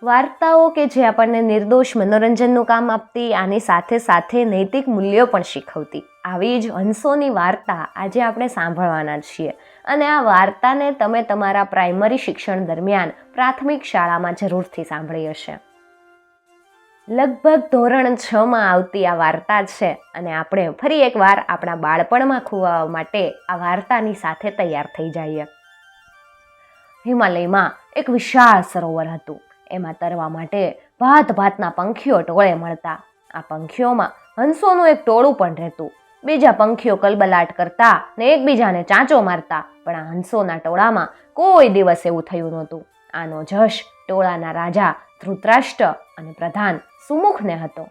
વાર્તાઓ કે જે આપણને નિર્દોષ મનોરંજનનું કામ આપતી, આની સાથે સાથે નૈતિક મૂલ્યો પણ શીખવતી, આવી જ હંસોની વાર્તા આજે આપણે સાંભળવાના છીએ. અને આ વાર્તાને તમે તમારા પ્રાઇમરી શિક્ષણ દરમિયાન પ્રાથમિક શાળામાં જરૂરથી સાંભળી હશે. લગભગ ધોરણ 6માં આવતી આ વાર્તા છે અને આપણે ફરી એકવાર આપણા બાળપણમાં ખોવાવા માટે આ વાર્તાની સાથે તૈયાર થઈ જઈએ. હિમાલયમાં એક વિશાળ સરોવર હતું. એમાં તરવા માટે ભાત ભાતના પંખીઓ ટોળે મળતા. આ પંખીઓમાં હંસોનું એક ટોળું પણ રહેતું. બીજા પંખીઓ કલબલાટ કરતા ને એકબીજાને ચાંચો મારતા, પણ આ હંસોના ટોળામાં કોઈ દિવસ એવું થયું નહોતું. આનો જશ ટોળાના રાજા ધૃતરાષ્ટ્ર અને પ્રધાન સુમુખને હતો.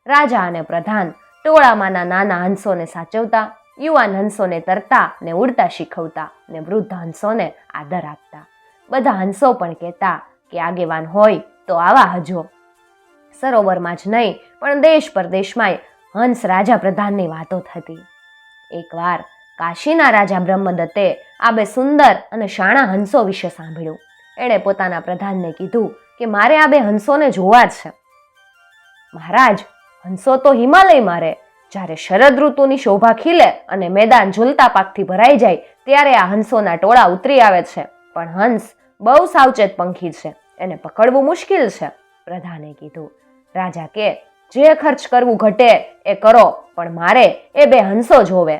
રાજા અને પ્રધાન ટોળામાંના નાના હંસોને સાચવતા, યુવાન હંસોને તરતા ને ઉડતા શીખવતા ને વૃદ્ધ હંસોને આદર આપતા. બધા હંસો પણ કહેતા કે આગેવાન હોય તો આવા હજો. સરોવરમાં જ નહીં પણ દેશ પરદેશમાંય હંસ રાજા પ્રધાનની વાતો થતી. એકવાર કાશીના રાજા બ્રહ્મદત્તે આ બે સુંદર અને શાણા હંસો વિશે સાંભળ્યું. એણે પોતાના પ્રધાનને કીધું કે મારે આ બે હંસોને જોવા જ છે. મહારાજ, હંસો તો હિમાલયમાં રહે. જ્યારે શરદ ઋતુની શોભા ખીલે અને મેદાન ઝૂલતા પાકથી ભરાઈ જાય ત્યારે આ હંસોના ટોળા ઉતરી આવે છે. પણ હંસ બહુ સાવચેત પંખી છે, એને પકડવું મુશ્કેલ છે, પ્રધાને કીધું. રાજા કે જે ખર્ચ કરવું ઘટે એ કરો, પણ મારે એ બે હંસો જોવે.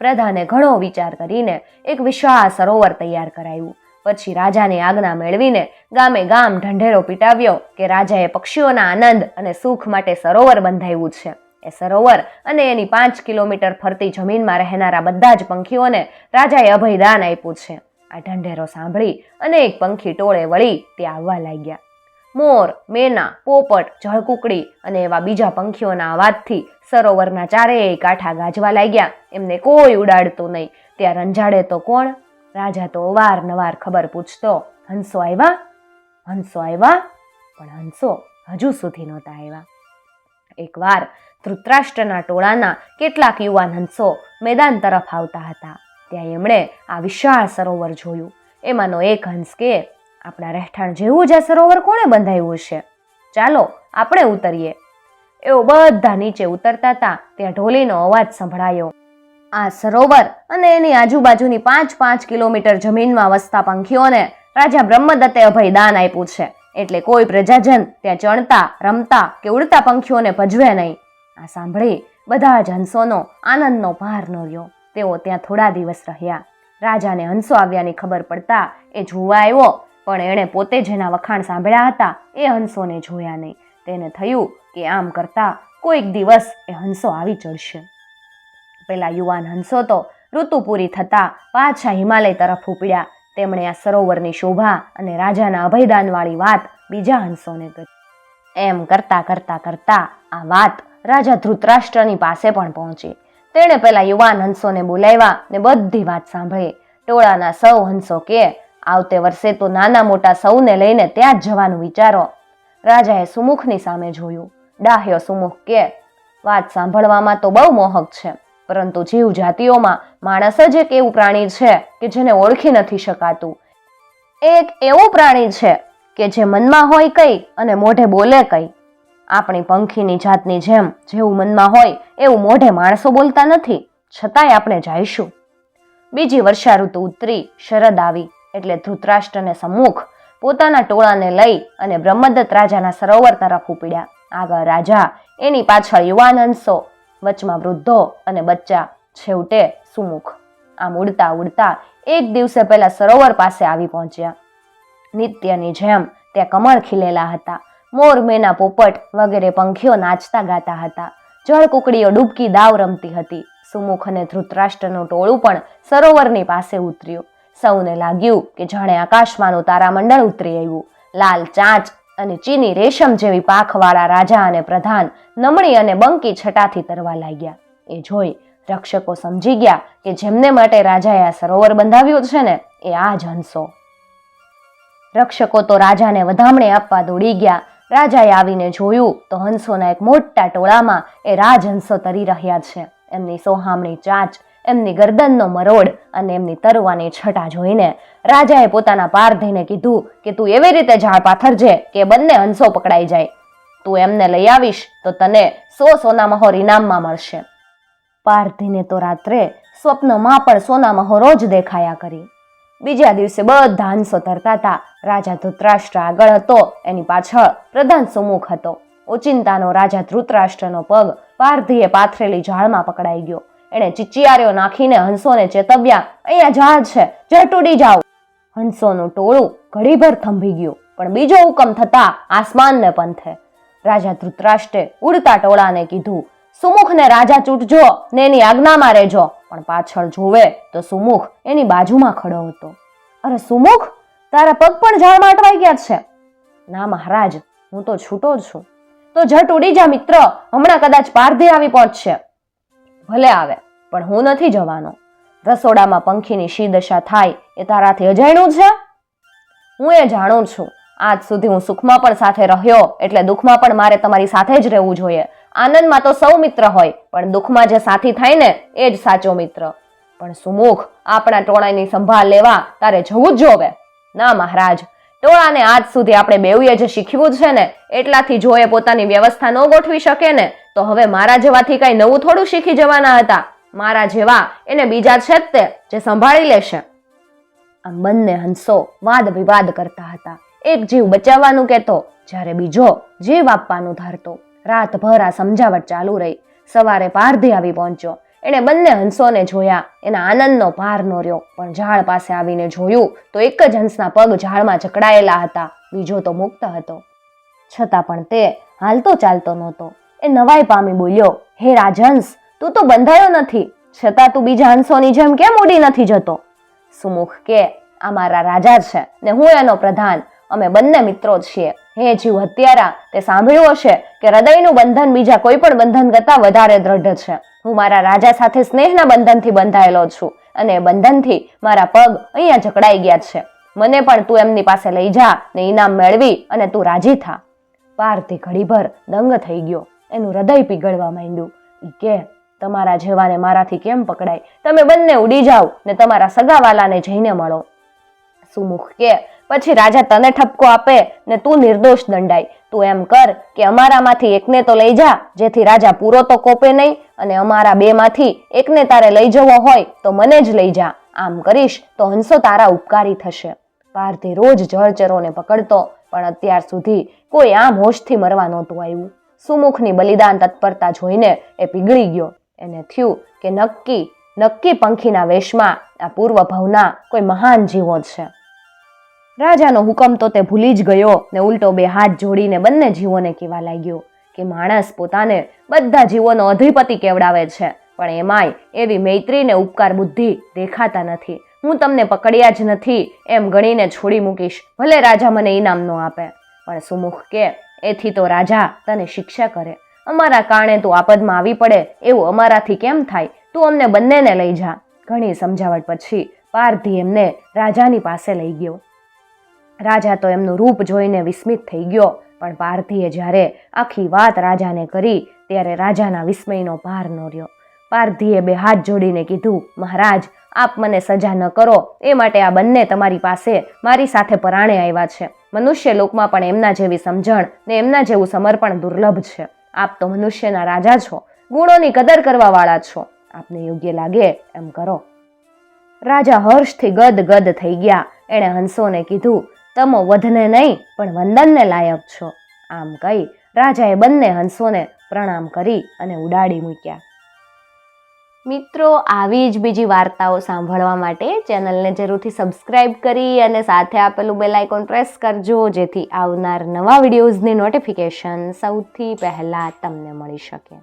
પ્રધાને ઘણો વિચાર કરીને એક વિશાળ સરોવર તૈયાર કરાયું. પછી રાજાની આજ્ઞા મેળવીને ગામે ગામ ઢંઢેરો પીટાવ્યો કે રાજાએ પક્ષીઓના આનંદ અને સુખ માટે સરોવર બંધાવ્યું છે. એ સરોવર અને એની 5 કિલોમીટર ફરતી જમીનમાં રહેનારા બધા જ પંખીઓને રાજાએ અભયદાન આપ્યું છે. આ ઢંઢેરો સાંભળી અનેક પંખી ટોળે વળી ત્યાં આવવા લાગ્યા. મોર, મેના, પોપટ, જળકુકડી અને એવા બીજા પંખીઓના અવાજથી સરોવરના ચારેય કાંઠા ગાજવા લાગ્યા. એમને કોઈ ઉડાડતું નહીં. ત્યાં રંજાડે તો કોણ? રાજા તો અવારનવાર ખબર પૂછતો, હંસો આવ્યા? હંસો આવ્યા? પણ હંસો હજુ સુધી નહોતા આવ્યા. એકવાર ધૃતરાષ્ટ્રના ટોળાના કેટલાક યુવાન હંસો મેદાન તરફ આવતા હતા. ત્યાં એમણે આ વિશાળ સરોવર જોયું. એમાંનો એક હંસ કે આપણા રહેઠાણ જેવું જ આ સરોવર કોણે બંધાવ્યું છે? ચાલો આપણે ઉતરીએ. એઓ બધા નીચે ઉતરતા હતા ત્યાં ઢોલીનો અવાજ સંભળાયો. આ સરોવર અને એની આજુબાજુની 5-5 કિલોમીટર જમીનમાં વસતા પંખીઓને રાજા બ્રહ્મદત્તે અભયદાન આપ્યું છે. એટલે કોઈ પ્રજાજન ત્યાં ચણતા, રમતા કે ઉડતા પંખીઓને ભજવે નહીં. આ સાંભળી બધા જ હંસોનો આનંદનો પાર ન રહ્યો. તેઓ ત્યાં થોડા દિવસ રહ્યા. રાજાને હંસો આવ્યાની ખબર પડતા એ જોવા આવ્યો, પણ એણે પોતે જેના વખાણ સાંભળ્યા હતા એ હંસોને જોયા નહીં. તેને થયું કે આમ કરતા કોઈક દિવસ એ હંસો આવી ચડશે. પેલા યુવાન હંસો તો ઋતુ પૂરી થતા પાછા હિમાલય તરફ ઉપડ્યા. તેમણે આ સરોવરની શોભા અને રાજાના અભયદાનવાળી વાત બીજા હંસોને કરી. એમ કરતા કરતા કરતા આ વાત રાજા ધૃતરાષ્ટ્રની પાસે પણ પહોંચી. તેણે પેલા યુવાન હંસોને બોલાવ્યા ને બધી વાત સાંભળી. ટોળાના સૌ હંસો કે આવતે વર્ષે તો નાના મોટા સૌને લઈને ત્યાં જ જવાનું વિચારો. રાજાએ સુમુખની સામે જોયું. ડાહ્યો સુમુખ કે વાત સાંભળવામાં તો બહુ મોહક છે, પરંતુ જીવ જાતિઓમાં માણસ જ એક એવું પ્રાણી છે કે જેને ઓળખી નથી શકાતું. એક એવું પ્રાણી છે કે જે મનમાં હોય કઈ અને મોઢે બોલે કઈ. આપણી પંખીની જાતની જેમ જેવું મનમાં હોય એવું મોઢે માણસો બોલતા નથી, છતાંય આપણે જઈશું. બીજી વર્ષા ઋતુ ઉતરી, શરદ આવી એટલે ધૃતરાષ્ટ્રને સમ્મુખ પોતાના ટોળાને લઈ અને બ્રહ્મદત્ત રાજાના સરોવર તરફ ઉપડ્યા. આગળ રાજા, એની પાછળ યુવાન હંસો, વચમાં વૃદ્ધો અને બચ્ચા, છેવટે સુમુખ. આમ ઉડતા ઉડતા એક દિવસે પહેલા સરોવર પાસે આવી પહોંચ્યા. નિત્યની જેમ ત્યાં કમળ ખીલેલા હતા. મોર, મેના, પોપટ વગેરે પંખીઓ નાચતા ગાતા હતા. જળકુકડીઓ ડૂબકી દાવ રમતી હતી. સુમુખ અને ધૃતરાષ્ટ્રનું ટોળું પણ સરોવરની પાસે ઉતર્યું. સૌને લાગ્યું કે જાણે આકાશમાંનું તારામંડળ ઉતરી આવ્યું. લાલ ચાંચ અને ચીની રેશમ જેવી પાંખવાળા રાજા અને પ્રધાન નમણી અને બંકી છટાથી તરવા લાગ્યા. એ જોઈ રક્ષકો સમજી ગયા કે જેમને માટે રાજાએ આ સરોવર બંધાવ્યું છે ને એ આ જ હંસો. રક્ષકો તો રાજાને વધામણી આપવા દોડી ગયા. રાજાએ આવીને જોયું તો હંસોના એક મોટા ટોળામાં એ રાજહંસો તરી રહ્યા છે. એમની સોહામણી ચાંચ, એમની ગરદનનો મરોડ અને એમની તરવાની છટા જોઈને રાજાએ પોતાના પારધીને કીધું કે તું એવી રીતે ઝાડ પાથરજે કે બંને હંસો પકડાઈ જાય. તું એમને લઈ આવીશ તો તને 100 સોનામહોર ઇનામમાં મળશે. પારધીને તો રાત્રે સ્વપ્નમાં પણ સોનામહોરો જ દેખાયા કરી. બીજા દિવસે બધા હંસો તરતા હતા. રાજા ધૃતરાષ્ટ્ર આગળ હતો, એની પાછળ પ્રધાન સુમુખ હતો. ઓચિંતાનો રાજા ધૃતરાષ્ટ્રનો પગ પારધીએ પાથરેલી ઝાડમાં પકડાઈ ગયો. એણે ચીચિયારીઓ નાખીને હંસોને ચેતવ્યા, અહીંયા ઝાડ છે, ઝટ ઉડી જાઓ. હંસોનું ટોળું ઘડીભર થંભી ગયું, પણ બીજો હુકમ થતા આસમાનને પંથે. રાજા ધૃતરાષ્ટ્રે ઉડતા ટોળાને કીધું, સુમુખને રાજા ચૂંટજો ને એની આજ્ઞામાં રહેજો. પણ પાછળ જોવે તો સુમુખ એની બાજુમાં ખડો હતો. અરે સુમુખ, તારા પગ પણ ઝાડમાં અટવાઈ ગયા છે. ના મહારાજ, હું તો છૂટો છું. તો ઝટ ઉડી જા મિત્ર, હમણાં કદાચ પારધી આવી પહોંચશે. ભલે આવે, પણ હું નથી જવાનો. રસોડામાં પંખીની શી દશા થાય એ તારાથી અજાણ્યું છે? હું એ જાણું છું. આજ સુધી હું સુખમાં પણ સાથે રહ્યો, એટલે દુઃખમાં પણ મારે તમારી સાથે જ રહેવું જોઈએ. આનંદમાં તો સૌ મિત્ર હોય, પણ દુઃખમાં જે સાથી થાય ને એ જ સાચો મિત્ર. પણ સુમુખ, આપણા ટોળાની સંભાળ લેવા તારે જવું જ જોવે. ના મહારાજ, ટોળાને આજ સુધી આપણે બેઉએ જે શીખવું છે ને એટલાથી જો એ પોતાની વ્યવસ્થા ન ગોઠવી શકે ને તો હવે મારા જેવાથી કઈ નવું થોડું શીખી જવાના હતા. મારા જેવા એને બીજા છે જ તે જે સંભાળી લેશે. આમ બંને હંસો વાદ વિવાદ કરતા હતા. એક જીવ બચાવવાનું કહેતો, જ્યારે બીજો જીવ આપવાનું ધારતો. રાતભર આ સમજાવટ ચાલુ રહી. સવારે પારધી આવી પહોંચ્યો. એણે બંને હંસોને જોયા. એના આનંદનો પાર ન રહ્યો. પણ ઝાડ પાસે આવીને જોયું તો એક જ હંસના પગ ઝાડમાં જકડાયેલા હતા, બીજો તો મુક્ત હતો. છતાં પણ તે હાલતો ચાલતો નહોતો. એ નવાઈ પામી બોલ્યો, હે રાજહંસ, તું તો બંધાયો નથી, છતાં તું બીજા હંસોની જેમ કેમ ઉડી નથી જતો? સુમુખ કે, આ મારા રાજા છે ને હું એનો પ્રધાન. અમે બંને મિત્રો છીએ. હે જીવ હત્યારા, તે સાંભળ્યું હશે કે હૃદયનું બંધન બીજા કોઈ પણ બંધન કરતાં વધારે દ્રઢ છે. હું મારા રાજા સાથે સ્નેહના બંધનથી બંધાયેલો છું અને બંધનથી મારા પગ અહીંયા જકડાઈ ગયા છે. મને પણ તું એમની પાસે લઈ જા ને ઇનામ મેળવી અને તું રાજી થા. પારધી ઘડીભર દંગ થઈ ગયો. એનું હૃદય પીગળવા માંડ્યું. કે તમારા જેવાને મારાથી કેમ પકડાય? તમે બંને ઉડી જાઓ ને તમારા સગાવાલાને જઈને મળો. સુમુખ કે, પછી રાજા તને ઠપકો આપે ને તું નિર્દોષ દંડાય. તું એમ કર કે અમારામાંથી એકને તો લઈ જા, જેથી રાજા પૂરો તો કોપે નહીં, અને અમારા બેમાંથી એકને તારે લઈ જવો હોય તો મને જ લઈ જા. આમ કરીશ તો હંસો તારા ઉપકારી થશે. પારધી રોજ જળચરોને પકડતો, પણ અત્યાર સુધી કોઈ આમ હોશથી મરવા નહોતું આવ્યું. સુમુખની બલિદાન તત્પરતા જોઈને એ પીગળી ગયો. એને થયું કે નક્કી પંખીના વેશમાં આ પૂર્વ ભવના કોઈ મહાન જીવો છે. રાજાનો હુકમ તો તે ભૂલી જ ગયો ને ઉલટો બે હાથ જોડીને બંને જીવોને કહેવા લાગ્યો કે માણસ પોતાને બધા જીવોનો અધિપતિ કેવડાવે છે, પણ એમાંય એવી મૈત્રી ને ઉપકાર બુદ્ધિ દેખાતા નથી. હું તમને પકડ્યા જ નથી એમ ગણીને છોડી મૂકીશ, ભલે રાજા મને ઇનામ ન આપે. પણ સુમુખ કે, એથી તો રાજા તને શિક્ષા કરે. અમારા કારણે તું આપદમાં આવી પડે એવું અમારાથી કેમ થાય? તું અમને બંનેને લઈ જા. ઘણી સમજાવટ પછી પારધી એમને રાજાની પાસે લઈ ગયો. રાજા તો એમનું રૂપ જોઈને વિસ્મિત થઈ ગયો, પણ પારધીએ જ્યારે આખી વાત રાજાને કરી ત્યારે રાજાના વિસ્મયનો પાર ન રહ્યો. પારધીએ બે હાથ જોડીને કીધું, મહારાજ, આપ મને સજા ન કરો એ માટે આ બંને તમારી પાસે મારી સાથે પરાણે આવ્યા છે. મનુષ્ય લોકમાં પણ એમના જેવી સમજણ ને એમના જેવું સમર્પણ દુર્લભ છે. આપ તો મનુષ્યના રાજા છો, ગુણોની કદર કરવા વાળા છો. આપને યોગ્ય લાગે એમ કરો. રાજા હર્ષથી ગદ થઈ ગયા. એણે હંસોને કીધું, તમો વધને નહીં પણ વંદનને લાયક છો. આમ કહી રાજાએ બંને હંસોને પ્રણામ કરી અને ઉડાડી મૂક્યા. મિત્રો, આવી જ બીજી વાર્તાઓ સાંભળવા માટે ચેનલને જરૂરથી સબસ્ક્રાઇબ કરી અને સાથે આપેલું બેલ આઇકોન પ્રેસ કરજો, જેથી આવનાર નવા વિડીયોઝની નોટિફિકેશન સૌથી પહેલાં તમને મળી શકે.